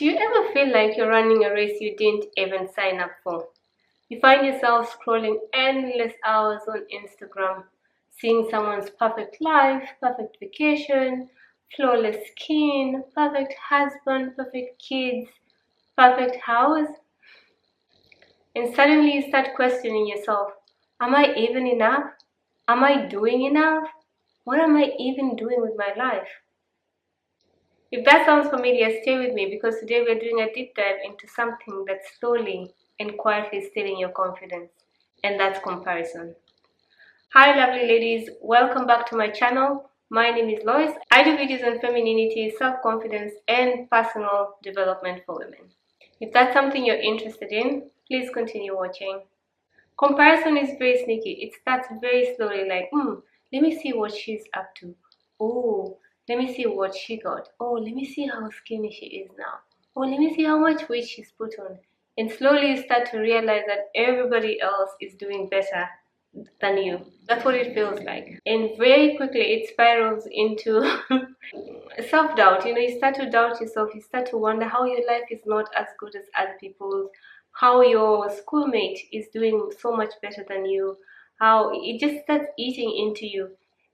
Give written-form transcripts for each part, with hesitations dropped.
Do you ever feel like you're running a race you didn't even sign up for? You find yourself scrolling endless hours on Instagram, seeing someone's perfect life, perfect vacation, flawless skin, perfect husband, perfect kids, perfect house, and suddenly you start questioning yourself. Am I even enough? Am I doing enough? What am I even doing with my life? If that sounds familiar, stay with me because today we're doing a deep dive into something that's slowly and quietly stealing your confidence, and that's comparison. Hi lovely ladies, welcome back to my channel. My name is Loice. I do videos on femininity, self-confidence, and personal development for women. If that's something you're interested in, please continue watching. Comparison is very sneaky. It starts very slowly, like, let me see what she's up to. Oh, let me see what she got. Oh, let me see how skinny she is now. Oh, let me see how much weight she's put on. And slowly you start to realize that everybody else is doing better than you. That's what it feels like. And very quickly it spirals into self-doubt. You start to doubt yourself. You start to wonder how your life is not as good as other people's, how your schoolmate is doing so much better than you, how it just starts eating into you.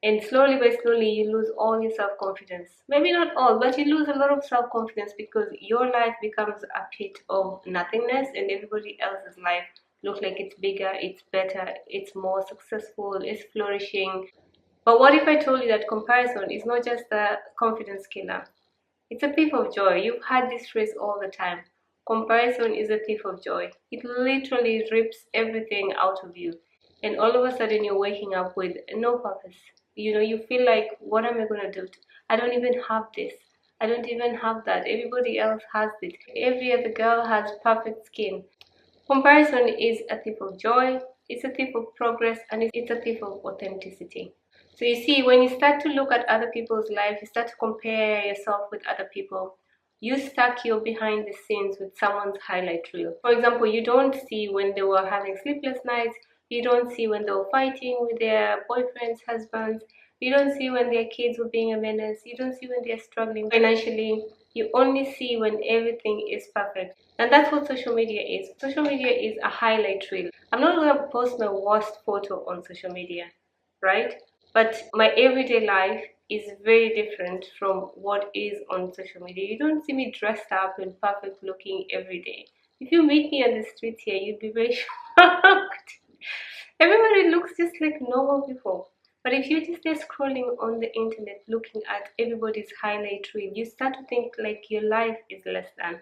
And slowly by slowly you lose all your self-confidence. Maybe not all, but you lose a lot of self-confidence because your life becomes a pit of nothingness and everybody else's life looks like it's bigger, it's better, it's more successful, it's flourishing. But what if I told you that comparison is not just a confidence killer? It's a thief of joy. You've had this phrase all the time. Comparison is a thief of joy. It literally rips everything out of you. And all of a sudden you're waking up with no purpose. You feel like, what am I going to do? I don't even have this. I don't even have that. Everybody else has it. Every other girl has perfect skin. Comparison is a thief of joy, it's a thief of progress, and it's a thief of authenticity. So you see, when you start to look at other people's life, you start to compare yourself with other people, you stack your behind the scenes with someone's highlight reel. For example, you don't see when they were having sleepless nights, you don't see when they were fighting with their boyfriends, husbands, you don't see when their kids were being a menace, you don't see when they're struggling financially, you only see when everything is perfect. And that's what social media is. Social media is a highlight reel. I'm not going to post my worst photo on social media, right? But my everyday life is very different from what is on social media. You don't see me dressed up and perfect looking every day. If you meet me on the streets here, you'd be very shocked. Everybody looks just like normal people. But if you're just there scrolling on the internet looking at everybody's highlight reel, you start to think like your life is less than.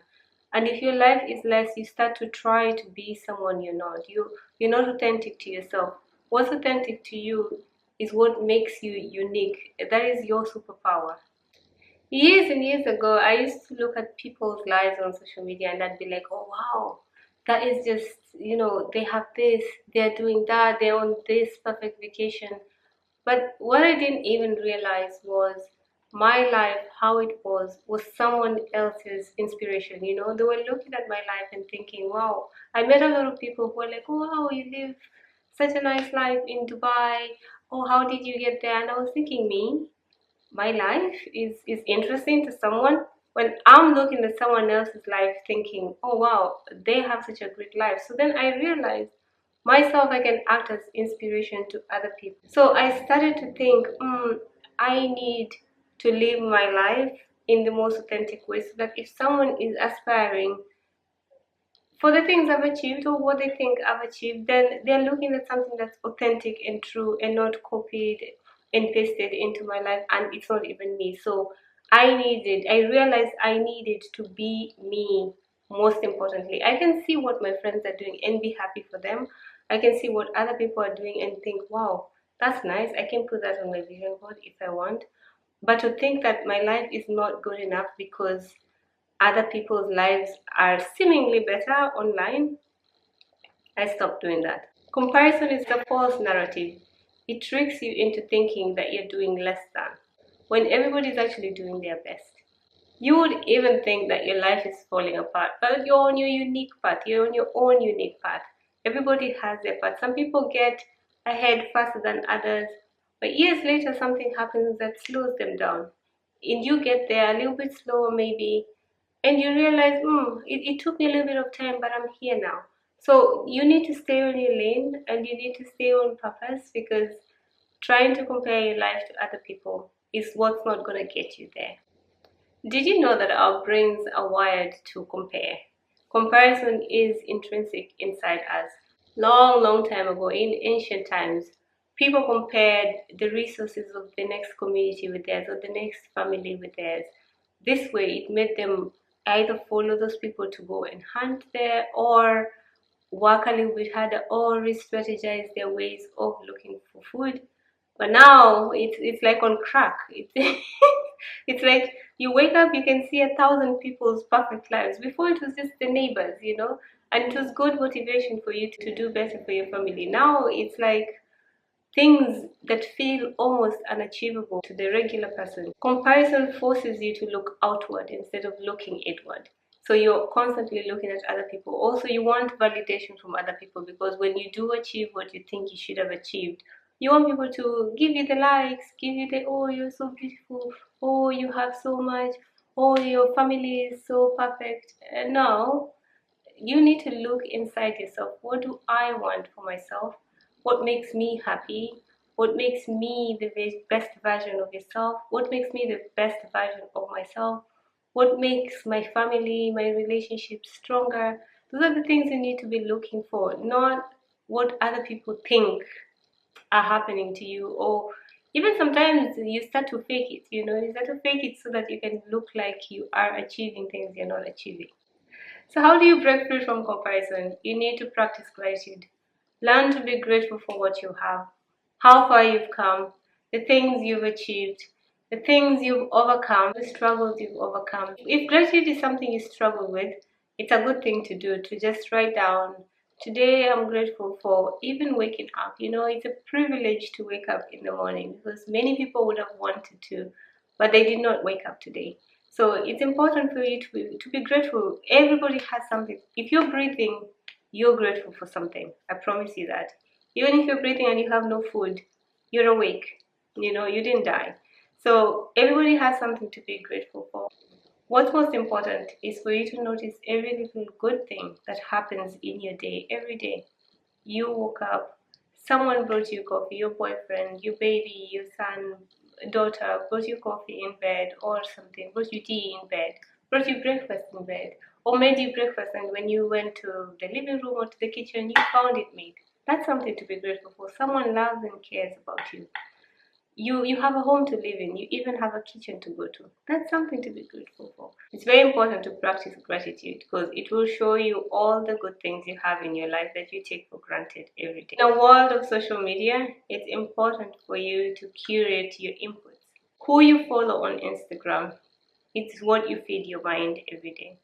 And if your life is less, you start to try to be someone you're not. You're not authentic to yourself. What's authentic to you is what makes you unique. That is your superpower. Years and years ago, I used to look at people's lives on social media and I'd be like, oh wow, that is just, they have this, they're doing that, they're on this perfect vacation. But what I didn't even realize was my life, how it was someone else's inspiration. They were looking at my life and thinking, wow, I met a lot of people who were like, oh, wow, you live such a nice life in Dubai. Oh, how did you get there? And I was thinking, my life is interesting to someone when I'm looking at someone else's life thinking, oh, wow, they have such a great life. So then I realized myself, I can act as inspiration to other people. So I started to think, I need to live my life in the most authentic way so that if someone is aspiring for the things I've achieved or what they think I've achieved, then they're looking at something that's authentic and true and not copied and pasted into my life, and it's not even me. So I realized I needed to be me. Most importantly, I can see what my friends are doing and be happy for them. I can see what other people are doing and think, wow, that's nice. I can put that on my vision board if I want. But to think that my life is not good enough because other people's lives are seemingly better online, I stopped doing that. Comparison is a false narrative. It tricks you into thinking that you're doing less than, when everybody's actually doing their best. You would even think that your life is falling apart, but you're on your unique path. You're on your own unique path. Everybody has their path. Some people get ahead faster than others, but years later something happens that slows them down. And you get there a little bit slower maybe, and you realize, it took me a little bit of time, but I'm here now. So you need to stay on your lane and you need to stay on purpose, because trying to compare your life to other people is what's not going to get you there. Did you know that our brains are wired to compare? Comparison is intrinsic inside us. Long time ago, in ancient times, people compared the resources of the next community with theirs, or the next family with theirs. This way, it made them either follow those people to go and hunt there, or work a little bit harder, or re-strategize their ways of looking for food. But now it's like on crack. It's like you wake up, you can see 1,000 people's perfect lives. Before it was just the neighbors, and it was good motivation for you to do better for your family. Now it's like things that feel almost unachievable to the regular person. Comparison forces you to look outward instead of looking inward. So you're constantly looking at other people. Also, you want validation from other people, because when you do achieve what you think you should have achieved, you want people to give you the likes, give you the, oh, you're so beautiful, oh, you have so much, oh, your family is so perfect. And now you need to look inside yourself. What do I want for myself? What makes me happy? What makes me the best version of yourself? What makes me the best version of myself? What makes my family, my relationships stronger? Those are the things you need to be looking for, not what other people think are happening to you. Or even sometimes you start to fake it, you start to fake it so that you can look like you are achieving things you're not achieving. So, how do you break free from comparison? You need to practice gratitude. Learn to be grateful for what you have, how far you've come, the things you've achieved, the things you've overcome, the struggles you've overcome. If gratitude is something you struggle with, it's a good thing to do, to just write down, today I'm grateful for even waking up. It's a privilege to wake up in the morning, because many people would have wanted to, but they did not wake up today. So it's important for you to be grateful. Everybody has something. If you're breathing, you're grateful for something. I promise you that. Even if you're breathing and you have no food, you're awake. You didn't die. So everybody has something to be grateful for. What's most important is for you to notice every little good thing that happens in your day, every day. You woke up, someone brought you coffee, your boyfriend, your baby, your son, daughter brought you coffee in bed or something, brought you tea in bed, brought you breakfast in bed, or made you breakfast, and when you went to the living room or to the kitchen, you found it made. That's something to be grateful for. Someone loves and cares about you. You have a home to live in. You even have a kitchen to go to. That's something to be grateful for. It's very important to practice gratitude, because it will show you all the good things you have in your life that you take for granted every day. In a world of social media, it's important for you to curate your inputs. Who you follow on Instagram, it's what you feed your mind every day.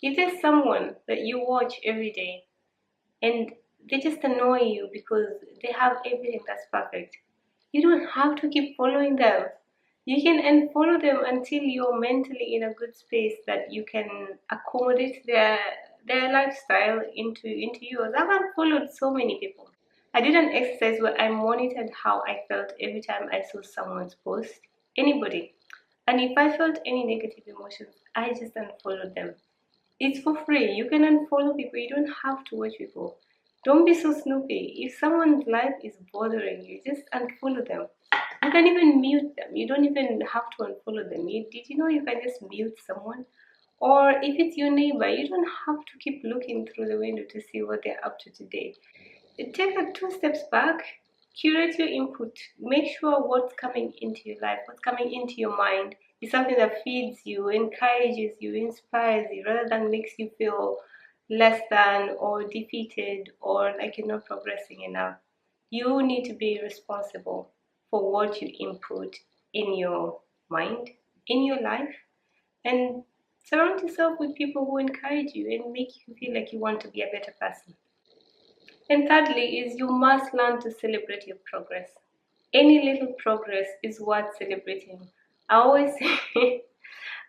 If there's someone that you watch every day and they just annoy you because they have everything that's perfect, you don't have to keep following them. You can unfollow them until you're mentally in a good space that you can accommodate their lifestyle into yours. I've unfollowed so many people. I did an exercise where I monitored how I felt every time I saw someone's post, anybody. And if I felt any negative emotions, I just unfollowed them. It's for free. You can unfollow people. You don't have to watch people. Don't be so snoopy. If someone's life is bothering you, just unfollow them. You can even mute them. You don't even have to unfollow them. Did you know you can just mute someone? Or if it's your neighbor, you don't have to keep looking through the window to see what they're up to today. Take a 2 steps back, curate your input, make sure what's coming into your life, what's coming into your mind is something that feeds you, encourages you, inspires you, rather than makes you feel less than or defeated or like you're not progressing enough. You need to be responsible for what you input in your mind, in your life, and surround yourself with people who encourage you and make you feel like you want to be a better person. And thirdly is you must learn to celebrate your progress. Any little progress is worth celebrating. I always say,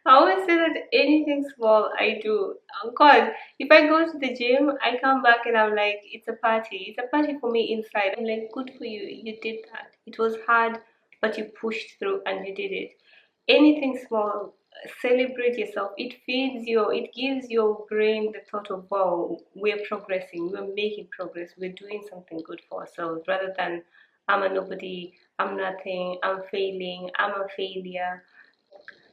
I always say that anything small I do, oh God, if I go to the gym, I come back and I'm like, it's a party. It's a party for me inside. I'm like, good for you. You did that. It was hard, but you pushed through and you did it. Anything small Celebrate yourself. It gives your brain the thought of, wow, we're progressing, we're making progress, we're doing something good for ourselves, rather than I'm a nobody, I'm nothing, I'm failing, I'm a failure.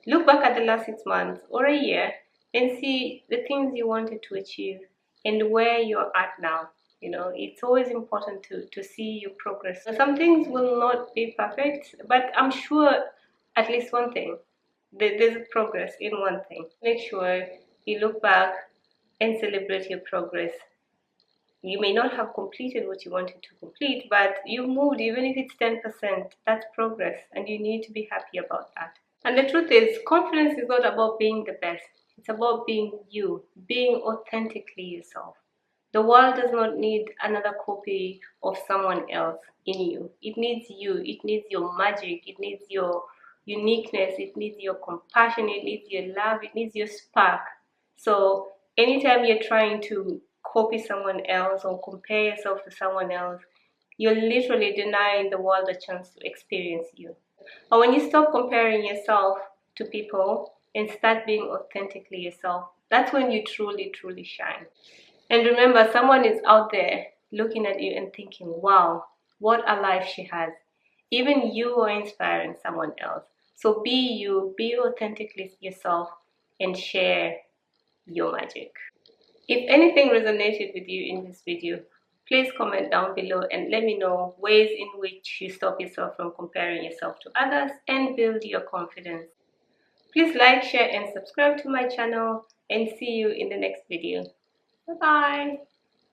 Look back at the last 6 months or a year and see the things you wanted to achieve and where you're at now. It's always important to see your progress. Some things will not be perfect, but I'm sure at least one thing, there's progress in one thing. Make sure you look back and celebrate your progress. You may not have completed what you wanted to complete, but you've moved, even if it's 10%. That's progress, and you need to be happy about that. And the truth is, confidence is not about being the best. It's about being you, being authentically yourself. The world does not need another copy of someone else in you. It needs you. It needs your magic. It needs your uniqueness. It needs your compassion. It needs your love. It needs your spark. So anytime you're trying to copy someone else or compare yourself to someone else, you're literally denying the world a chance to experience you. But when you stop comparing yourself to people and start being authentically yourself, that's when you truly, truly shine. And remember, someone is out there looking at you and thinking, wow, what a life she has. Even you are inspiring someone else. So be you, be authentically yourself, and share your magic. If anything resonated with you in this video, please comment down below and let me know ways in which you stop yourself from comparing yourself to others and build your confidence. Please like, share, and subscribe to my channel, and see you in the next video. Bye bye.